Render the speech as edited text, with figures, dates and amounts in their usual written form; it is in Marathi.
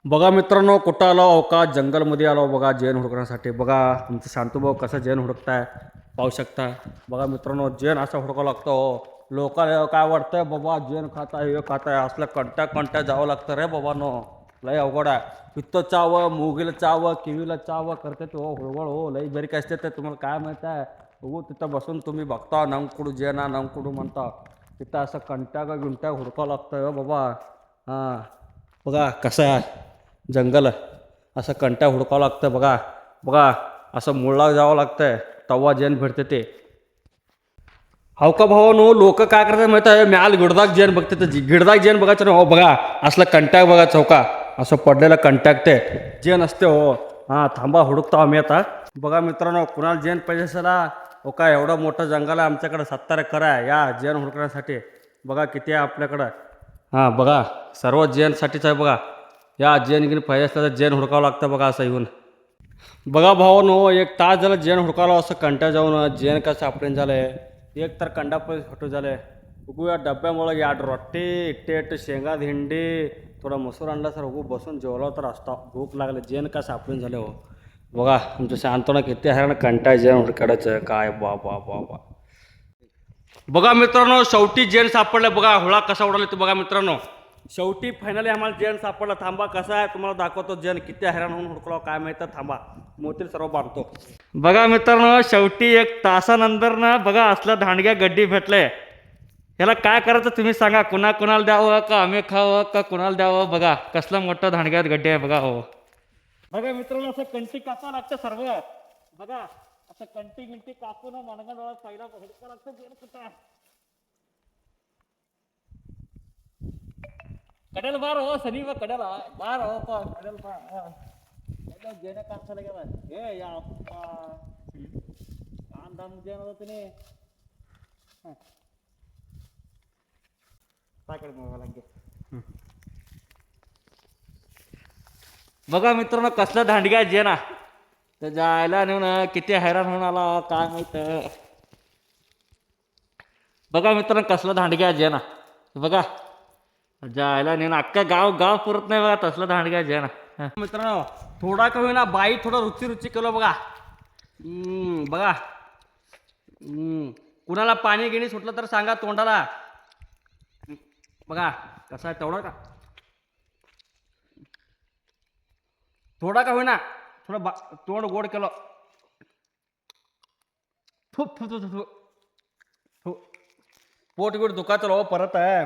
बघा मित्रांनो, कुठं आलो अहो का जंगलमध्ये आलो बघा जेन हुडकण्यासाठी. बघा तुमचं शांतूभाऊ कसं जेन हुडकताय पाहू शकता. बघा मित्रांनो, जेन असं हुडकावं लागतं हो. लोकांना काय वाटतंय बाबा जेन खाताय हे खाताय असलं कंट्या कंट्या जावं लागतं रे बाबांनो. लय अवघड आहे. पित्त चावं, मुगीला चावं, किवीला चावं करते तो हुळवळ हो. लई बरी काय असते ते तुम्हाला काय माहीत आहे. हो तिथं बसून तुम्ही बघता नंकुडू जेना नंकुडू म्हणता. तिथं असं कंट्या का गुंट्या हुडकावं लागतं हो बाबा. हां बघा कसं आहे जंगल. असं कंट्या हुडकावं लागतं बघा. बघा असं मुळला जावं लागतंय तवा जेन भेटते ते. हो का भावानो, लोक काय करतात माहिती आहे, म्याल गिडदाग जेन बघते तर गिडदाग जेन बघायचं ना हो. बघा असलं कंटॅक्ट बघा चौका असं पडलेलं कंटॅक्ट ते जेन असते हो. हां थांबा हुडकतो आम्ही आता. बघा मित्रांनो, कुणाला जेन पाहिजे असेल हो का, एवढं मोठं जंगल आहे आमच्याकडं 70 एकर आहे या जेन हुडकण्यासाठी. बघा किती आहे आपल्याकडं. हां बघा सर्व जेनसाठीच आहे बघा. या जेन गिन पाहिजे असलं तर जेन हुडकावं लागतं बघा असं येऊन. बघा भावानो, एक तास झालं जेन हुडकावलं असं कंटा जाऊन जेन कसं आपल्यान झालंय. एक तर कंडा पण फोटो झालंय. उगू या डब्यामुळं या रोटी इट्टेट शेंगा धिंडी थोडा मसूर आणला सर उगू बसून जेवला तर असता भूक लागले. जेन का सापडून झालं हो. बघा तुमचं शांतवणं किती आहे ना कंटा जेन हुडकाडायचं काय बा बा बा बा. बघा मित्रांनो, शेवटी जेन सापडलं. बघा हुळा कसा उडाला तो बघा मित्रांनो. शेवटी फायनली आम्हाला जेन सापडला. थांबा कसा आहे तुम्हाला दाखवतो जेन किती हैराण होऊन हुडकलो काय माहिती. थांबा मोतील सर्व बांधतो. बघा मित्रांनो, शेवटी एक तासानंतर ना बघा असलं धांडग्या गड्डी भेटले. याला काय करायचं तुम्ही सांगा. कुणाला द्यावं का आम्ही खावं का कुणाला द्यावं. बघा कसलं मोठं धांडग्यात गड्डी आहे बघा हो. बघा मित्रांनो, असं कंटी कापा लागतं सर्व. बघा असं कंटी गिंटी कापून मनगंड पहिला हुडका लागतं जेन कुठं. कडेल बार हो सनी व कडेल बार हो पा कडेल बार जेने काम झालं गेला हे या काम दाम जेन होतं तुम्ही काय कर मोबाईल घे. बघा मित्रांनो, कसलं धांडग्या जेना तर जायला नेऊन किती हैराण होऊन आला काय माहित. बघा मित्रांनो, कसलं धांडग्या जेना बघा जायला नेऊन अख्खा गाव गाव पुरत नाही बघा तसलं धांडग्या जेना. मित्रांनो, थोडा का होईना बाई थोडं रुची रुची केलं बघा. बघा कुणाला पाणी गिणी सुटलं तर सांगा तोंडाला. बघा कसं आहे तेवढं का थोडा का होईना थोडं तोंड गोड केलं. थू थू थू थू थू पोट बीट दुखायचं हो परत आहे.